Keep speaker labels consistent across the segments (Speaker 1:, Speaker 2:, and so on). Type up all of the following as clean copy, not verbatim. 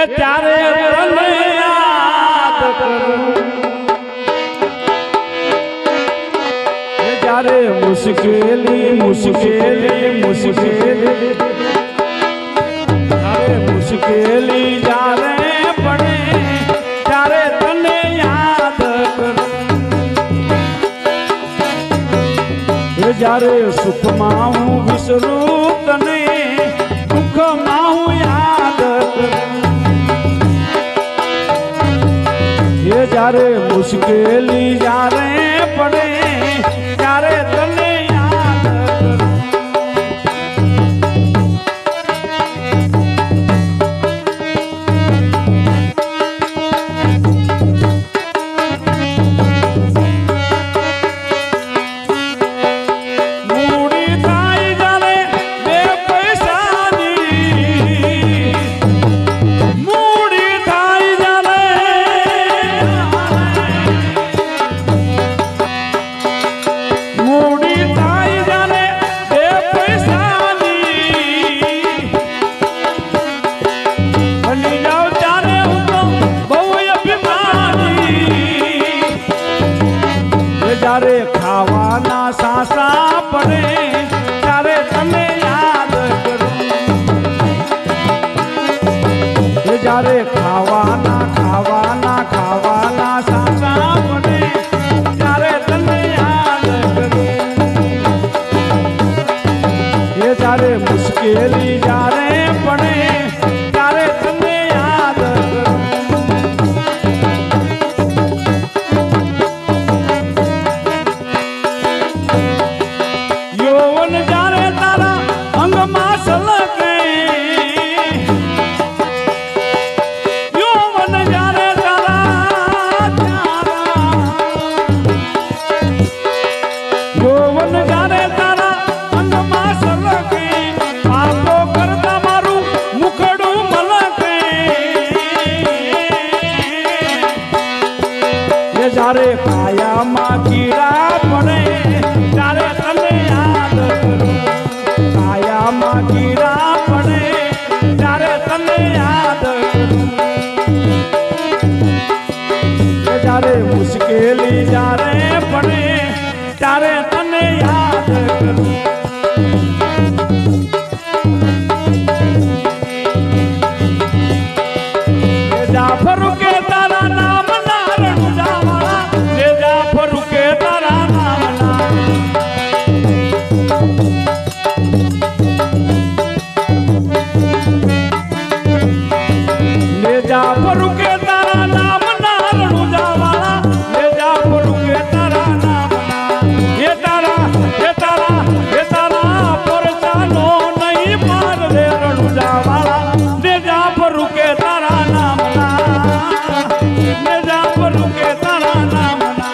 Speaker 1: એ ત્યારે તને યાદ કરું એ જ્યારે મુશ્કેલી મુશ્કેલી મુશ્કેલી ત્યારે મુશ્કેલી જ્યારે પડે ત્યારે તને યાદ કરું એ જ્યારે સુખમાં હું વિસરું તને દુઃખમાં હું યાદ કરું એ જ્યારે મુશ્કેલી જ્યારે પડે ત્યારે તને યાદ કરું મૂડી થાય જ્યારે બે પૈસાની મૂડી થાય જ્યારે મૂડી થાય જ્યારે બે પૈસાની બની જાઉં ત્યારે હું તો બહુ અભિમાની એ જ્યારે ખાવાના સાસા પડે ત્યારે તને યાદ કરું એ જ્યારે ખાવાના સાસા પડે ત્યારે તને યાદ કરું એ જ્યારે મુશ્કેલી જ્યારે પડે ત્યારે તને યાદ કરું યૌવન જ્યારે તારા અંગમાં સલકે યૌવન જ્યારે યૌવન જ્યારે તારા અંગમાં સલકે પાપો કરતા મારું મુખડું મલકે એ જ્યારે કાયામાં કીડા પડે ત્યારે તને યાદ કરું કાયામાં કીડા પડે ત્યારે તને યાદ કરું એ જ્યારે મુશ્કેલી જ્યારે પડે ત્યારે તને યાદ કરું એ જાફર કે તારા નામ ના રણુજાવાળા એ જાફર કે તારા નામ ના ले जाफर के तारा नाम ना रणुजावाला ले जाफर के तारा नाम ना ये तारा परचानो नहीं मार रे रणुजावाला ले जाफर के तारा नाम ना ले जाफर के तारा नाम ना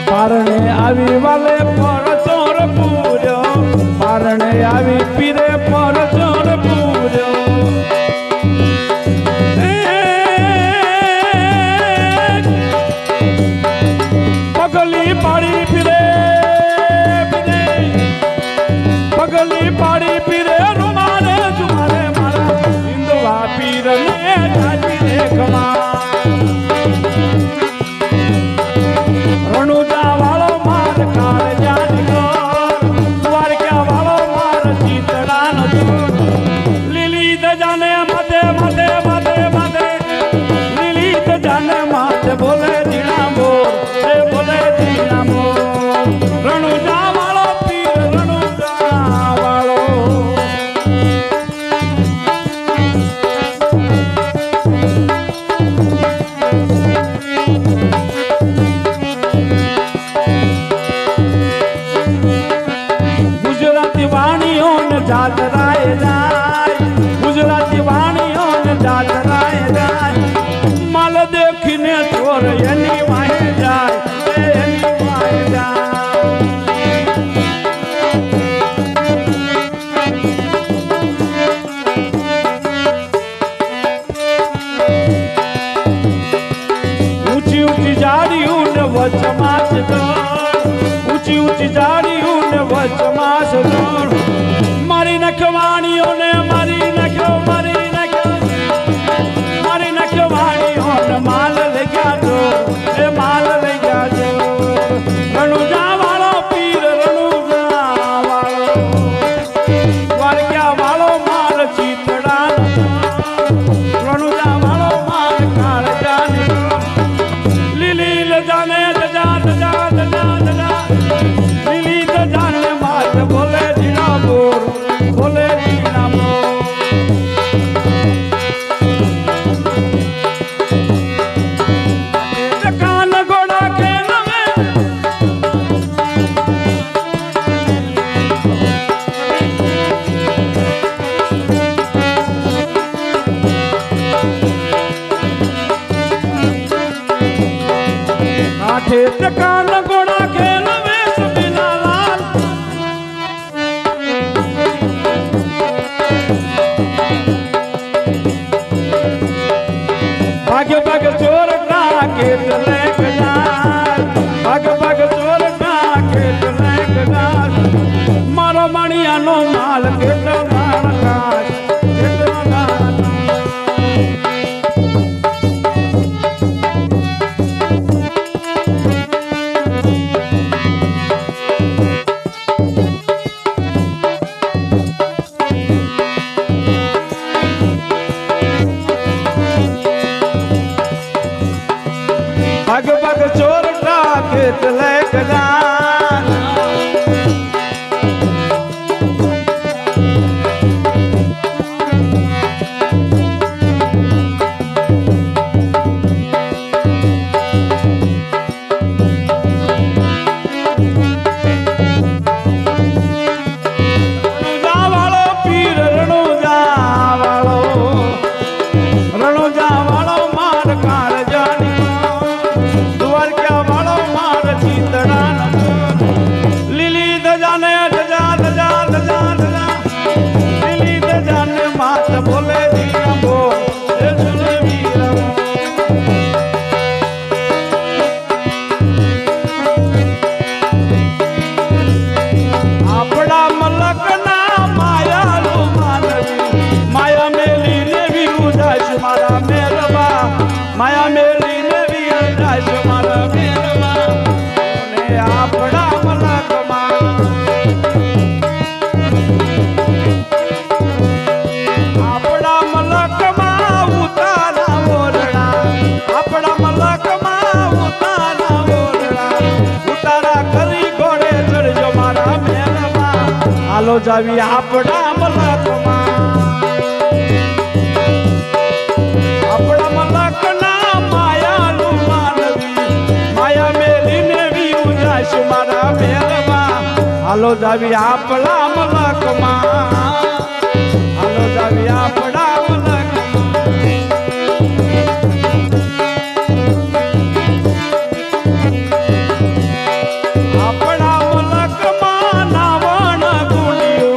Speaker 1: पारणे આવી વાલે પર ચોર પૂર્યો પારણે આવી પીરે પર ચોર પૂર્યો પગલી પાડી પીરે પગલી પાડી પીરે રૂમાલે જુમારે મારા હિન્દવા પીર ને જાજી રે ખમા રણુજા વાળો માર કાળ જાની ઊંચી ઊંચી જાડીઓ ને વચમાં સજણ મારી નખવાણીઓ ને મારી નખ્યો મારી નખ્યો વાણીઓ ને માલ લઈ ગયા જો એ માલ લઈ ગયા જો રણુજા વાળો પીર રણુજા વાળો વાળક્યા વાળો માલ ચીતડા રણુજા વાળો માલ કાળ જાને લીલી જાને દજા દજા દજા દજા લીલી જાને માત બોલે જીણા બોર બોલે જીણા બોર કાન ઘોડા કે નવે કાઠે કાન ઘોડા ખેલ વેશ બિના લાલ ભાગ્ય ભાગ ચોર કા કેત લેક જાર ભાગ ભાગ ચોર કા કેત લેક જાર મારો મણિયાનો માલ કેટલો નાણકાશ કેટલો ભાગ ભાગ ચોર કા કેત લેક જાર રણુજા વાળો પીર રણુજા વાળો માર કાળ જાની દ્વારકા વાળો માર ચીતડાન લીલી દજાને દજા દજા દજા દજા લીલી દજાને માત બોલે દીના બોલ એ સુને વીરા આપડા મલકના માયાલુ માનવી માયા મેલી ને વિરુદાશ મારા મેલવા માયા મેલી ને વિરુદાશ મારા મેલવા ને આપડા મલકમાં આપડા મલકમાં ઉતારા ઓરડા આપડા મલકમાં ઉતારા ઓરડા ઉતારા કરી ઘોડે ચડજો મારા મેલવા હાલો જાવી આપડા મલકમાં આપડા મલકના માયાલુ માનવી માયા મેલીને વિરુદાશ મારા મેલવા હાલો જાવી આપડા મલકમાં હાલો જાવી આપડા મલકમાં આપડા મલકમાં નાવણ ગુંડીઓ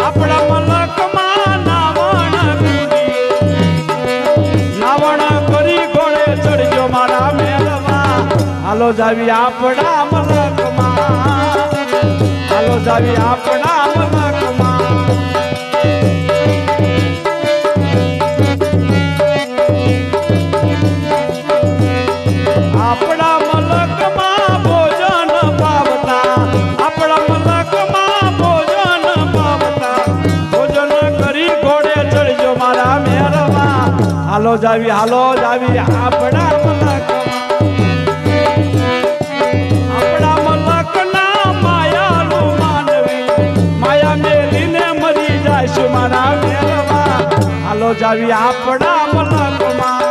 Speaker 1: આપડા મલકમાં નાવણ ગુંડીઓ નાવણ કરી ઘોડે ચડજો મારા મેલવા હાલો જાવી આપડા મલકમાં હાલો જાવી આપડા મલકમાં આપડા મલકમાં ભોજન પાવતા આપડા મલકમાં ભોજન પાવતા ભોજન કરી ઘોડે ચડજો મારા મેરવા હાલો જાવી આપડા મલકમાં આપડા મલકના માયાલુ માનવી માયા મેલીને મરી જાશ મારા મેરવા હાલો જાવી આપડા મલકમાં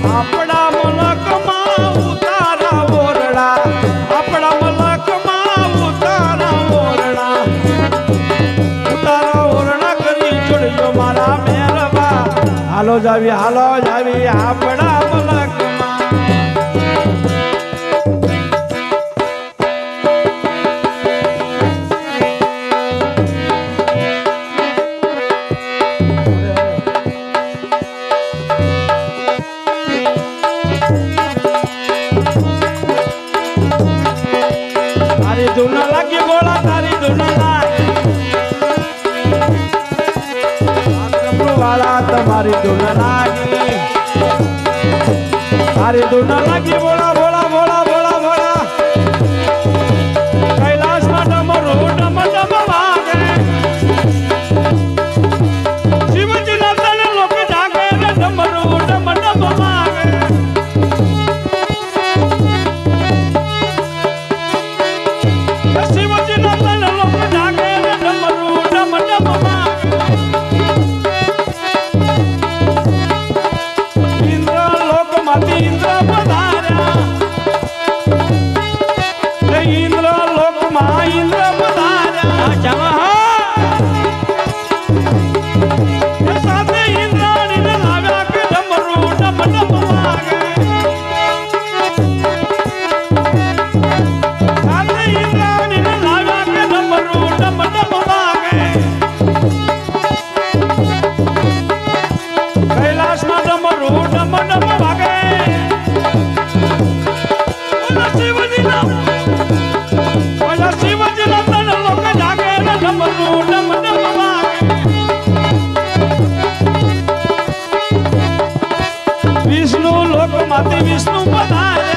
Speaker 1: આપડા મલકમાં ઉતારા ઓરડા આપડા મલકમાં ઉતારા ઓરડા કરી ચડજો મારા મેરવા હાલો જાવી આપડા મલકમાં જાદુ ના લાગી બોલા બોલા બોલા બોલા બોલા કૈલાસમાં ડમરો ડમ ડમ વાગે શિવજીના તને લોક જાગે ને ડમરો ડમ ડમ વાગે શિવજીના તને લોક જાગે ને ડમરો ડમ ડમ વાગે ઇન્દ્ર લોકમાંથી ઇન્દ્ર પધાર્યા ઇન્દ્ર લોકમાં ઇન્દ્ર પધાર્યા સાથે ઇન્દ્રાણીને લાવ્યા કે ડમરું ડમ ડમ વાગે સાથે ઇન્દ્રાણીને લાવ્યા કે ડમરું ડમ ડમ વાગે કૈલાસમાં ડમરું ડમ ડમ વાગે ઓલા શિવજીના તન લોક જાગે ને ડમરું ડમ ડમ વાગે વિષ્ણુ લોકમાંથી વિષ્ણુ પધાર્યા